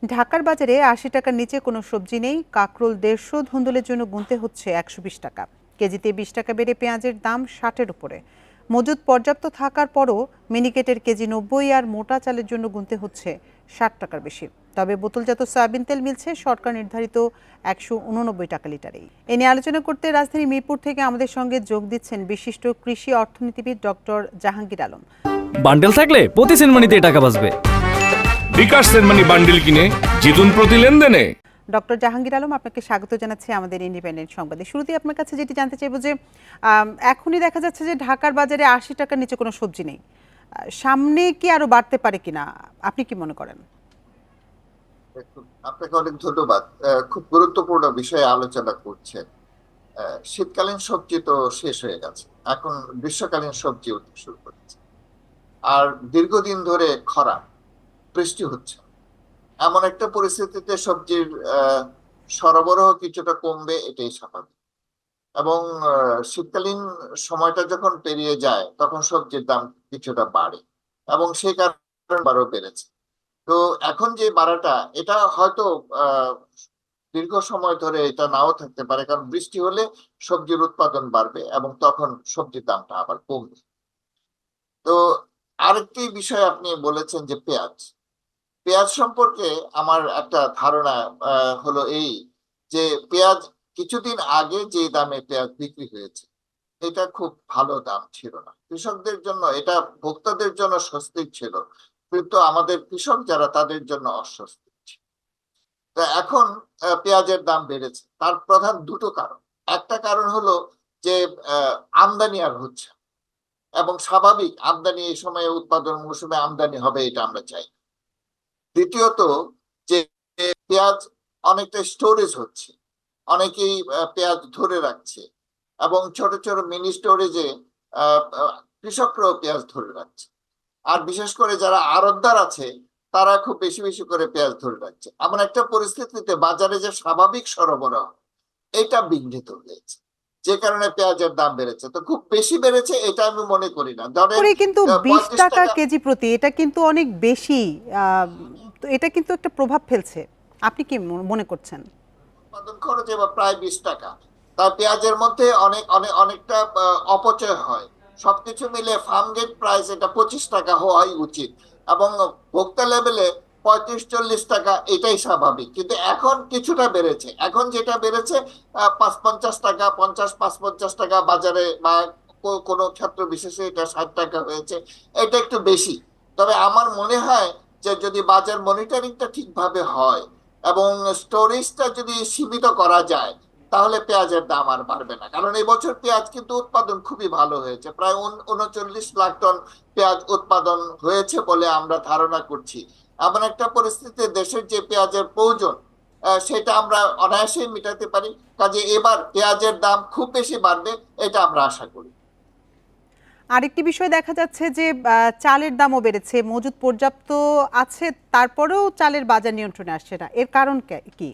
ঢাকার বাজারে ৮০ টাকার নিচে কোনো সবজি নেই। কাঁকরোল ১৫০, ধুন্দুলের জন্য গুনতে হচ্ছে ১২০ টাকা। কেজিতে ২০ টাকা বেড়ে পেঁয়াজের দাম ৬০-এর উপরে। মজুদ পর্যাপ্ত থাকার পরও মিনিকেটের কেজি ৯০ আর মোটা চালের জন্য গুনতে হচ্ছে ৬০ টাকার বেশি। তবে বোতলজাত সয়াবিন তেল মিলছে সরকার নির্ধারিত ১৮৯ টাকা লিটারেই। এ নিয়ে আলোচনা করতে রাজধানী মিরপুর থেকে আমাদের সঙ্গে যোগ দিচ্ছেন বিশিষ্ট কৃষি অর্থনীতিবিদ ডক্টর জাহাঙ্গীর আলম। বান্ডেল থাকলে প্রতি সেনমানিতে টাকা বাঁচবে। বিকাশ সেনমানি বান্ডিল কিনে জিতুন প্রতি লেনদেনে। ডক্টর জাহাঙ্গীর আলম, আপনাকে স্বাগত জানাচ্ছি আমাদের ইন্ডিপেন্ডেন্ট সংবাদে। শুরুতেই আপনার কাছে যেটি জানতে চাইব যে এখনই দেখা যাচ্ছে যে ঢাকার বাজারে ৮০ টাকার নিচে কোনো সবজি নেই। সামনে কি আরো বাড়তে পারে কিনা, আপনি কি মনে করেন? আপনাকে অনেক ধন্যবাদ। খুব গুরুত্বপূর্ণ বিষয়ে আলোচনা করছেন। শীতকালীন সবজি তো শেষ হয়ে গেছে, এখন গ্রীষ্মকালীন সবজি উঠতে শুরু করেছে। আর দীর্ঘদিন ধরে খরা, বৃষ্টি হচ্ছে, এমন একটা পরিস্থিতিতে সবজির সরবরাহ কিছুটা কমবে, এটাই স্বাভাবিক। এবং শীতকালীন সময়টা যখন পেরিয়ে যায় তখন সবজির দাম কিছুটা বাড়ে, এবং সেই কারণে আরো বেড়েছে। তো এখন যে বাড়াটা, এটা হয়তো দীর্ঘ সময় ধরে এটা নাও থাকতে পারে, কারণ বৃষ্টি হলে সবজির উৎপাদন বাড়বে এবং তখন সবজির দামটা আবার কমবে। তো আরেকটি বিষয় আপনি বলেছেন যে পেঁয়াজ পেঁয়াজ সম্পর্কে আমার একটা ধারণা হলো এই, যে পেঁয়াজ কিছুদিন আগে যে দামে পেঁয়াজ বিক্রি হয়েছে, এটা খুব ভালো দাম ছিল না কৃষকদের জন্য, এটা ভোক্তাদের জন্য স্বস্তির ছিল, কিন্তু আমাদের কৃষক যারা তাদের জন্য অস্বস্তি ছিল। তা এখন পেঁয়াজের দাম বেড়েছে, তার প্রধান দুটো কারণ। একটা কারণ হলো যে আমদানি আর হচ্ছে, এবং স্বাভাবিক আমদানি এই সময়ে উৎপাদন মৌসুমে আমদানি হবে, এটা আমরা চাই। দ্বিতীয়ত, যে পেঁয়াজ অনেকটা স্টোরেজ হচ্ছে, অনেকেই পেঁয়াজ ধরে রাখছে, এবং ছোট ছোট মিনি স্টোরেজে কৃষকরাও পেঁয়াজ ধরে রাখছে। আর বিশেষ করে যারা আড়তদার আছে, তারা খুব বেশি বেশি করে পেঁয়াজ ধরে রাখছে। এমন একটা পরিস্থিতিতে বাজারে যে স্বাভাবিক সরবরাহ, এটা বিঘ্নিত হয়েছে, যে কারণে পেঁয়াজের দাম বেড়েছে। তো খুব বেশি বেড়েছে এটা আমি মনে করি না। ধরেন কিন্তু ২০ 35 টাকা টাকা কেজি প্রতি, এটা কিন্তু অনেক বেশি। তো এটা কিন্তু একটা প্রভাব ফেলছে, আপনি কি মনে করছেন? উৎপাদন খরচ এবার প্রায় 20 টাকা। তার পেঁয়াজের মধ্যে অনেক অনেক অনেকটা অপচয় হয়। সবকিছু মিলে ফার্ম গেট প্রাইস এটা 25 টাকা হওয়াই উচিত, এবং ভোক্তা লেভেলে 35-40 টাকা, এটাই স্বাভাবিক। কিন্তু এখন কিছুটা বেড়েছে, এখন যেটা বেড়েছে ৫-৫০ টাকা, ৫০-৫৫ টাকা বাজারে, বা কোনো ক্ষেত্র বিশেষে এটা 60 টাকা হয়েছে, এটা একটু বেশি। তবে আমার মনে হয় যে যদি বাজার মনিটরিংটা ঠিকভাবে হয় এবং স্টোরেজটা যদি সীমিত করা যায়, তাহলে পেঁয়াজের দাম আর বাড়বে না। কারণ এই বছর পেঁয়াজ কিন্তু উৎপাদন খুবই ভালো হয়েছে, প্রায় ৩৯ লাখ টন পেঁয়াজ উৎপাদন হয়েছে বলে আমরা ধারণা করছি। এমন একটা পরিস্থিতিতে দেশের যে পেঁয়াজের প্রয়োজন, সেটা আমরা অনায়াসেই মেটাতে পারি। কাজে এবার পেঁয়াজের দাম খুব বেশি বাড়বে, এটা আমরা আশা করি। আরেকটি বিষয় দেখা যাচ্ছে যে চালের দামও বেড়েছে, মজুদ পর্যাপ্ত আছে, তারপরেও চালের বাজার নিয়ন্ত্রণে আসছে না। এর কারণ কি?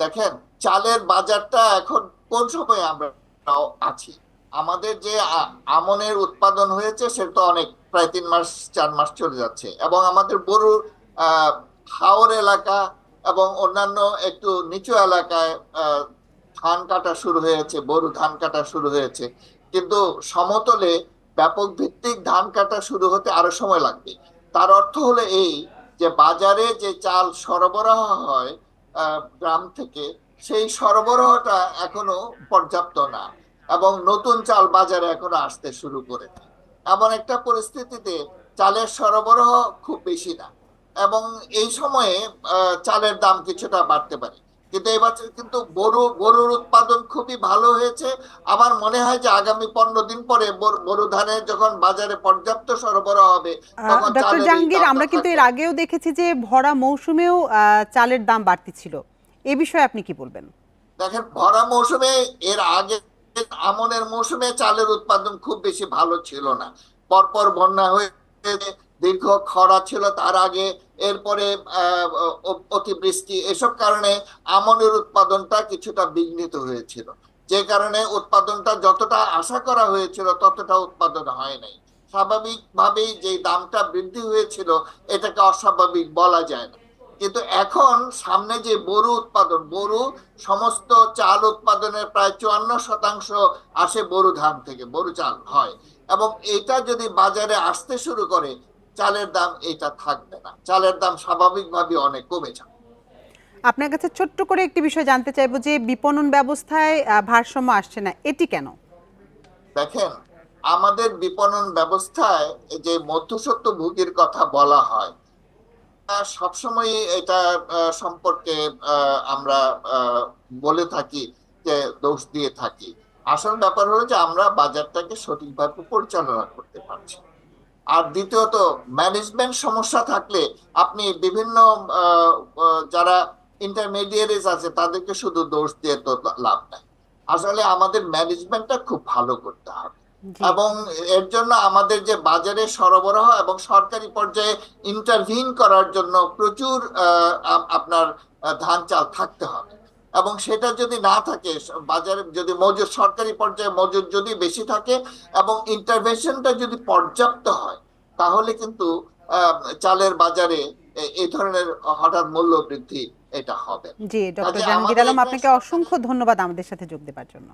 দেখেন, চালের বাজারটা এখন কোন সময় আমরা আছি, আমাদের যে আমনের উৎপাদন হয়েছে সেটা অনেক, প্রায় 3-4 মাস চলে যাচ্ছে, এবং আমাদের বড় হাওর এলাকা এবং অন্যান্য একটু নিচু এলাকায় ধান কাটা শুরু হয়েছে, বড় ধান কাটা শুরু হয়েছে। কিন্তু সমতলে ব্যাপক ভিত্তিক ধান কাটা শুরু হতে আরো সময় লাগবে। তার অর্থ হলো এই, যে বাজারে যে চাল সরবরাহ হয় গ্রাম থেকে, সেই সরবরাহটা এখনো পর্যাপ্ত না, এবং নতুন চাল বাজারে এখনো আসতে শুরু করেছে। এমন একটা পরিস্থিতিতে চালের সরবরাহ খুব বেশি না, এবং এই সময়ে চালের দাম কিছুটা বাড়তে পারে। কিন্তু এবছর কিন্তু গরুর উৎপাদন খুবই ভালো হয়েছে। আমার মনে হয় যে আগামী 15 দিন পরে গরু ধানের যখন বাজারে পর্যাপ্ত সরবরাহ হবে, তখন ডক্টর চালের এই জাহাঙ্গীর, দামটা আমরা কিন্তু থাকবে এর না। আগেও দেখেছি যে ভরা মৌসুমেও চালের দাম বাড়তি ছিল। এ বিষয়ে আপনি কি বলবেন? দেখেন, ভরা মৌসুমে, এর আগে আমনের মৌসুমে চালের উৎপাদন খুব বেশি ভালো ছিল না। পরপর বন্যা হয়ে দীর্ঘ খরা ছিল তার আগে, এরপরে অতিবৃষ্টি, এসব কারণে আমনের উৎপাদনটা কিছুটা বিঘ্নিত হয়েছিল, যে কারণে উৎপাদনটা যতটা আশা করা হয়েছিল ততটা উৎপাদন হয় নাই। স্বাভাবিকভাবেই যে দামটা বৃদ্ধি হয়েছিল, এটাকে অস্বাভাবিক বলা যায় না। কিন্তু এখন সামনে যে বোরো উৎপাদন, বোরো সমস্ত চাল উৎপাদনের প্রায় 54% আসে বোরো ধান থেকে, বোরো চাল হয়। এবং এটা যদি বাজারে আসতে শুরু করে, চালের দাম এটা থাকবে না, চালের দাম স্বাভাবিকভাবে অনেক কমে যাবে। আপনার কাছে ছোট্ট করে একটি বিষয় জানতে চাইবো যে বিপণন ব্যবস্থায় ভারসাম্য আসছে না, এটি কেন? দেখেন, আমাদের বিপণন ব্যবস্থায় যে মধ্যস্বত্বভোগীর কথা বলা হয়, সবসময় এটা সম্পর্কে আমরা বলে থাকি যে দোষ দিয়ে থাকি। আসল ব্যাপার হলো যে আমরা বাজারটাকে সঠিকভাবে পরিচালনা করতে পারছি। আর দ্বিতীয়ত, ম্যানেজমেন্ট সমস্যা থাকলে আপনি বিভিন্ন যারা ইন্টারমিডিয়ারিজ আছে তাদেরকে শুধু দোষ দিয়ে তো লাভ নাই। আসলে আমাদের ম্যানেজমেন্টটা খুব ভালো করতে হবে, জি এবং এর জন্য আমাদের যে বাজারে সরবরাহ এবং সরকারি পর্যায়ে ইন্টারভিন করার জন্য প্রচুর আপনার ধান চাল থাকতে হবে। এবং সেটা যদি না থাকে, বাজারে যদি মজুদ, সরকারি পর্যায়ে মজুদ যদি বেশি থাকে এবং ইন্টারভেনশনটা যদি পর্যাপ্ত হয়, তাহলে কিন্তু চালের বাজারে এই ধরনের হঠাৎ মূল্য বৃদ্ধি এটা হবে। জি, ডক্টর কাজে জাহাঙ্গীর আমাদের আলম, এটা আপনাকে অসংখ্য ধন্যবাদ আমাদের সাথে যোগ দেওয়ার জন্য।